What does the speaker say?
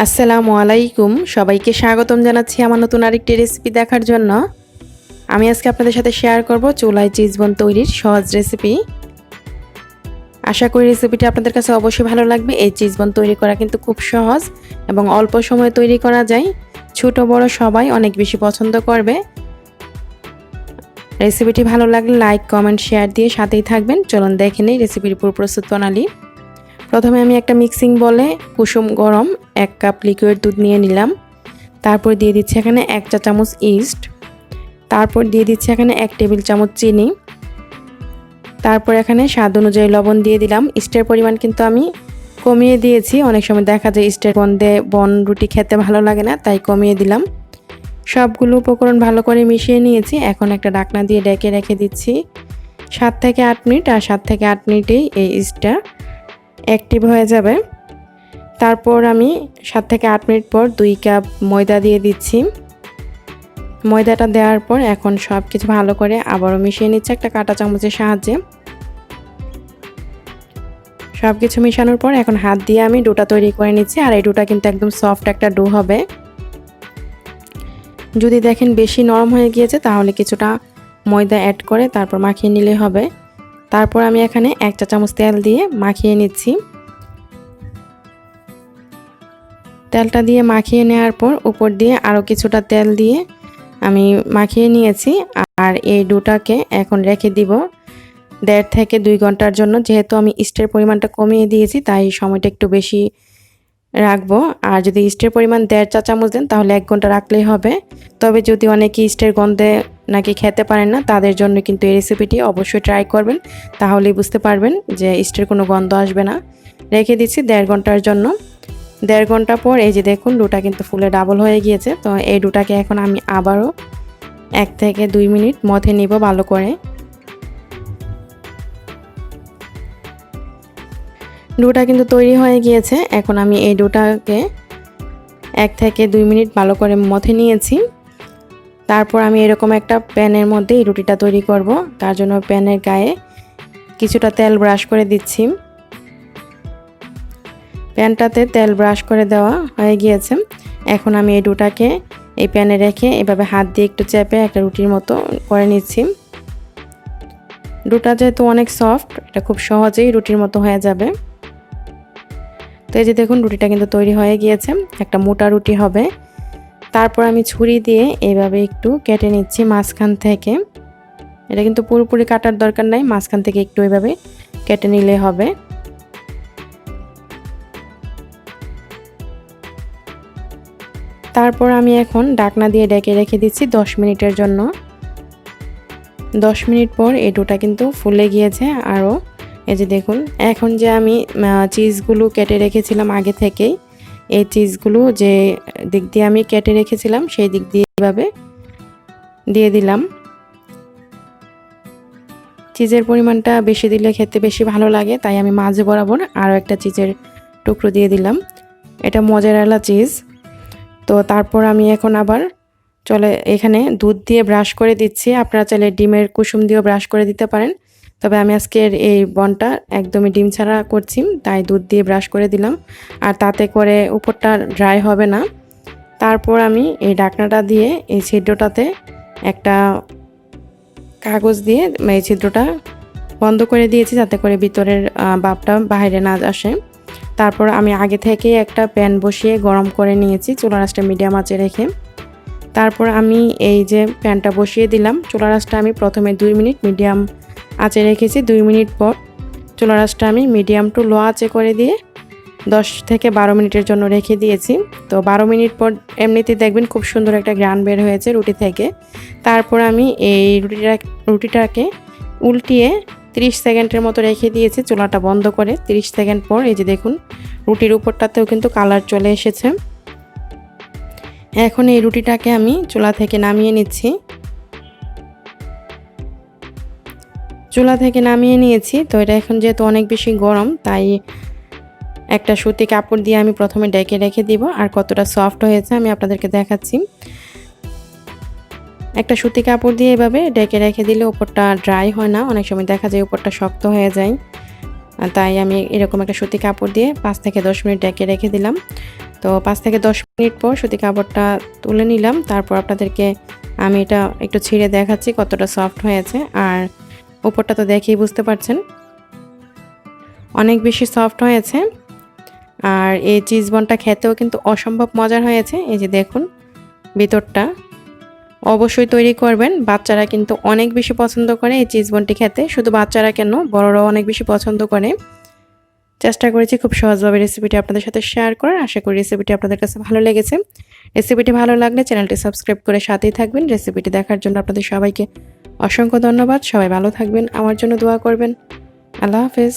আসসালামু আলাইকুম, সবাইকে স্বাগতম জানাচ্ছি আমার নতুন আরেকটি রেসিপি দেখার জন্য। আমি আজকে আপনাদের সাথে শেয়ার করব চুলায় চিজ বন তৈরির সহজ রেসিপি। আশা করি রেসিপিটি আপনাদের কাছে অবশ্যই ভালো লাগবে। এই চিজ বন তৈরি করা কিন্তু খুব সহজ এবং অল্প সময়ে তৈরি করা যায়। ছোট বড় সবাই অনেক বেশি পছন্দ করবে। রেসিপিটি ভালো লাগলে লাইক, কমেন্ট, শেয়ার দিয়ে সাথেই থাকবেন। চলুন দেখে নিই রেসিপির পুরো প্রস্তুত প্রণালী। প্রথমে আমি একটা মিক্সিং বলে কুসুম গরম 1 কাপ লিকুইড দুধ নিয়ে নিলাম। তারপর দিয়ে দিচ্ছি এখানে 1 চা চামচ ইস্ট। তারপর দিয়ে দিচ্ছি এখানে 1 টেবিল চামচ চিনি। তারপর এখানে স্বাদ অনুযায়ী লবণ দিয়ে দিলাম। ইস্টের পরিমাণ কিন্তু আমি কমিয়ে দিয়েছি। অনেক সময় দেখা যায় ইস্টের গন্ধে বন রুটি খেতে ভালো লাগে না, তাই কমিয়ে দিলাম। সবগুলো উপকরণ ভালো করে মিশিয়ে নিয়েছি। এখন একটা ঢাকনা দিয়ে ঢেকে রেখে দিচ্ছি 7 থেকে 8 মিনিট। আর 7 থেকে 8 মিনিটেই এই ইস্টটা অ্যাক্টিভ হয়ে যাবে। তারপর আমি 7 থেকে 8 মিনিট পর 2 কাপ ময়দা দিয়ে দিচ্ছি। ময়দাটা দেওয়ার পর এখন সব কিছু ভালো করে আবারও মিশিয়ে নিচ্ছি একটা কাঁটা চামচের সাহায্যে। সব কিছু মেশানোর পর এখন হাত দিয়ে আমি ডোটা তৈরি করে নিচ্ছি। আর এই ডোটা কিন্তু একদম সফট একটা ডো হবে। যদি দেখেন বেশি নরম হয়ে গিয়েছে তাহলে কিছুটা ময়দা অ্যাড করে তারপর মাখিয়ে নিলে হবে। তারপর আমি এখানে 1 চা চামচ তেল দিয়ে মাখিয়ে নিচ্ছি। তেলটা দিয়ে মাখিয়ে নেওয়ার পর উপর দিয়ে আরও কিছুটা তেল দিয়ে আমি মাখিয়ে নিয়েছি। আর এই ডোটাকে এখন রেখে দিব 1.5 থেকে 2 ঘন্টার জন্য। যেহেতু আমি ইস্টের পরিমাণটা কমিয়ে দিয়েছি তাই সময়টা একটু বেশি রাখবো। আর যদি ইস্টের পরিমাণ 1.5 চা চামচ দেন তাহলে 1 ঘন্টা রাখলেই হবে। তবে যদি অনেকে ইস্টের গন্ধে নাকি খেতে পারেন না, তাদের জন্য কিন্তু এই রেসিপিটি অবশ্যই ট্রাই করবেন। তাহলেই বুঝতে পারবেন যে ইস্টের কোনো গন্ধ আসবে না। রেখে দিচ্ছি 1.5 ঘন্টার জন্য। 1.5 ঘন্টা পর এই যে দেখুন ডোটা কিন্তু ফুলে ডাবল হয়ে গিয়েছে। তো এই ডোটাকে এখন আমি আবারও 1 থেকে 2 মিনিট মথে নিব ভালো করে। ডোটা কিন্তু তৈরি হয়ে গিয়েছে। এখন আমি এই ডোটাকে 1 থেকে 2 মিনিট ভালো করে মথে নিয়েছি। তারপর আমি এরকম একটা প্যানের মধ্যে এই রুটিটা তৈরি করব। তার জন্য প্যানের গায়ে কিছুটা তেল ব্রাশ করে দিচ্ছি। প্যানটাতে তেল ব্রাশ করে দেওয়া হয়ে গিয়েছে। এখন আমি এই ডোটাকে এই প্যানে রেখে এভাবে হাত দিয়ে একটু চেপে একটা রুটির মতো করে নিচ্ছি। ডোটা যেহেতু অনেক সফট, এটা খুব সহজেই রুটির মতো হয়ে যাবে। তো এই যে দেখুন রুটিটা কিন্তু তৈরি হয়ে গিয়েছে, একটা মোটা রুটি হবে। তারপর আমি ছুরি দিয়ে এইভাবে একটু কেটে নিচ্ছি মাঝখান থেকে। এটা কিন্তু পুরোপুরি কাটার দরকার নাই, মাঝখান থেকে একটু এইভাবে কেটে নিলে হবে। তারপর আমি এখন ঢাকনা দিয়ে ঢেকে রেখে দিচ্ছি 10 মিনিটের জন্য। 10 মিনিট পর এই ডোটা কিন্তু ফুলে গিয়েছে আরও। এই যে দেখুন এখন যে আমি চিজগুলো কেটে রেখেছিলাম আগে থেকেই, এই চিজগুলো যে দিক দিয়ে আমি কেটে রেখেছিলাম সেই দিক দিয়ে এভাবে দিয়ে দিলাম। চিজের পরিমাণটা বেশি দিলে খেতে বেশি ভালো লাগে, তাই আমি মাঝে বরাবর আরও একটা চিজের টুকরো দিয়ে দিলাম। এটা মজারেলা চিজ। তো তারপর আমি এখন আবার এখানে দুধ দিয়ে ব্রাশ করে দিচ্ছি। আপনারা চাইলে ডিমের কুসুম দিয়েও ব্রাশ করে দিতে পারেন। তবে আমি আজকের এই বনটা একদমই ডিম ছাড়া করছি, তাই দুধ দিয়ে ব্রাশ করে দিলাম। আর তাতে করে উপরটা ড্রাই হবে না। তারপর আমি এই ঢাকনাটা দিয়ে এই ছিদ্রটাতে একটা কাগজ দিয়ে এই ছিদ্রটা বন্ধ করে দিয়েছি, যাতে করে ভিতরের ভাপটা বাইরে না আসে। তারপর আমি আগে থেকে একটা প্যান বসিয়ে গরম করে নিয়েছি চুলার আঁচটা মিডিয়াম আঁচে রেখে। তারপর আমি এই যে প্যানটা বসিয়ে দিলাম। চুলার আঁচটা আমি প্রথমে 2 মিনিট মিডিয়াম আঁচে রেখেছি। 2 মিনিট পর চুলার আঁচটা আমি মিডিয়াম টু লো আঁচে করে দিয়ে 10 থেকে 12 মিনিটের জন্য রেখে দিয়েছি। তো 12 মিনিট পর এমনিতেই দেখবেন খুব সুন্দর একটা ঘ্রাণ বের হয়েছে রুটি থেকে। তারপর আমি এই রুটিটাকে উল্টিয়ে 30 সেকেন্ডের মতো রেখে দিয়েছি চুলাটা বন্ধ করে। 30 সেকেন্ড পর এই যে দেখুন রুটির উপরটাতেও কিন্তু কালার চলে এসেছে। এখন এই রুটিটাকে আমি চুলা থেকে নামিয়ে নিচ্ছি। চুলা থেকে নামিয়ে নিয়েছি। তো এটা এখন যেহেতু অনেক বেশি গরম, তাই একটা সুতি কাপড় দিয়ে আমি প্রথমে ঢেকে রেখে দিব। আর কতটা সফট হয়েছে আমি আপনাদেরকে দেখাচ্ছি। একটা সুতি কাপড় দিয়ে এভাবে ঢেকে রেখে দিলে উপরটা ড্রাই হয় না, অনেক সময় দেখা যায় উপরটা শক্ত হয়ে যায়। তাই আমি এরকম একটা সুতি কাপড় দিয়ে 5 থেকে 10 মিনিট ঢেকে রেখে দিলাম। তো তো 5 থেকে 10 মিনিট পর সুতি কাপড়টা তুলে নিলাম। তারপর আপনাদেরকে আমি এটা একটু ছিঁড়ে দেখাচ্ছি কতটা সফট হয়েছে। আর উপরটা তো দেখেই বুঝতে পারছেন অনেক বেশি সফট হয়েছে। আর এই চিজ বনটা খেতেও কিন্তু অসম্ভব মজার হয়েছে। এই যে দেখুন ভিতরটা, অবশ্যই তৈরি করবেন। বাচ্চারা কিন্তু অনেক বেশি পছন্দ করে এই চিজ বনটি খেতে, শুধু বাচ্চারা কেন বড়রাও অনেক বেশি পছন্দ করে। চেষ্টা করেছি খুব সহজভাবে রেসিপিটি আপনাদের সাথে শেয়ার করার। আশা করি রেসিপিটি আপনাদের কাছে ভালো লেগেছে। রেসিপিটি ভালো লাগলে চ্যানেলটি সাবস্ক্রাইব করে সাথেই থাকবেন। রেসিপিটি দেখার জন্য আপনাদের সবাইকে অসংখ্য ধন্যবাদ। সবাই ভালো থাকবেন, আমার জন্য দোয়া করবেন। আল্লাহ হাফেজ।